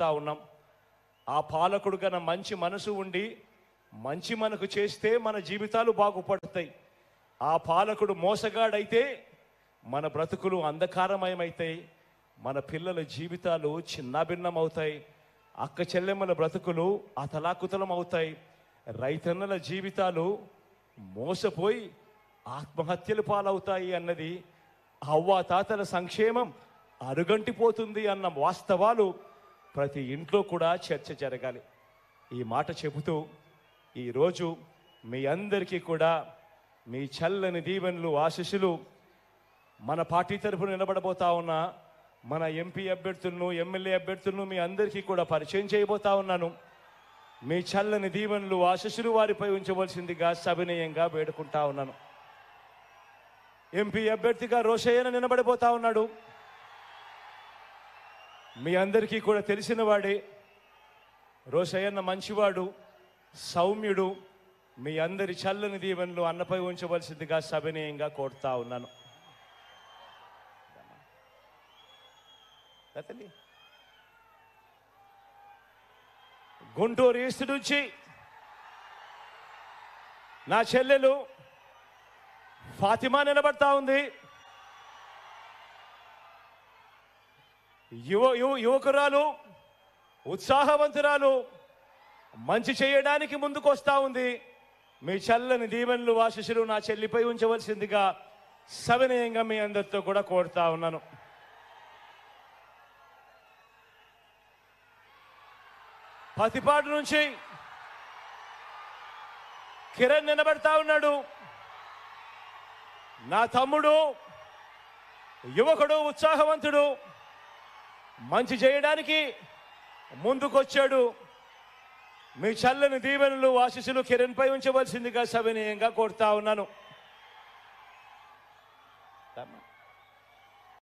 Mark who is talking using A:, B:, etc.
A: చూస్తూ ఉన్నాం. ఆ పాలకుడు కన్నా మంచి మనసు ఉండి మంచి మనకు చేస్తే మన జీవితాలు బాగుపడతాయి. ఆ పాలకుడు మోసగాడైతే మన బ్రతుకులు అంధకారమయమవుతాయి, మన పిల్లల జీవితాలు చిన్నాభిన్నమవుతాయి, అక్క చెల్లెమ్మల బ్రతుకులు అతలాకుతలం అవుతాయి, రైతన్నల జీవితాలు మోసపోయి ఆత్మహత్యలు పాలవుతాయి అన్నది, అవ్వా తాతల సంక్షేమం అరుగంటిపోతుంది అన్న వాస్తవాలు ప్రతి ఇంట్లో కూడా చర్చ జరగాలి. ఈ మాట చెబుతూ ఈరోజు మీ అందరికీ కూడా మీ చల్లని దీవెనలు ఆశీస్సులు మన పార్టీ తరఫున నిలబడబోతా ఉన్న మన ఎంపీ అభ్యర్థులను ఎమ్మెల్యే అభ్యర్థులను మీ అందరికీ కూడా పరిచయం చేయబోతా ఉన్నాను. మీ చల్లని దీవెనలు ఆశీస్సులు వారిపై ఉంచవలసిందిగా సవినయంగా వేడుకుంటా ఉన్నాను. ఎంపీ అభ్యర్థిగా రోషయ్యన నిలబడిపోతా ఉన్నాడు. మీ అందరికీ కూడా తెలిసిన వాడే. రోషయ్యన్న మంచివాడు, సౌమ్యుడు. మీ అందరి చల్లని దీవెనలు అన్నపై ఉంచవలసిందిగా సవినయంగా కోరుతా ఉన్నాను. గుంటూరు ఈస్ట్ నుంచి నా చెల్లెలు ఫాతిమా నిలబడతా ఉంది. యువకురాలు, ఉత్సాహవంతురాలు, మంచి చేయడానికి ముందుకు వస్తూ ఉంది. మీ చల్లని దీవెనలు ఆశీస్సులు నా చెల్లిపై ఉంచవలసిందిగా సవినయంగా మీ అందరితో కూడా కోరుతా ఉన్నాను. పతిపాడు నుంచి కిరణ్ నిలబడతా ఉన్నాడు. నా తమ్ముడు, యువకుడు, ఉత్సాహవంతుడు, మంచి చేయడానికి ముందుకొచ్చాడు. మీ చల్లని దీవెనలు ఆశీస్సులు కిరణ్ పై ఉంచవలసిందిగా సవినయంగా కోరుతా ఉన్నాను.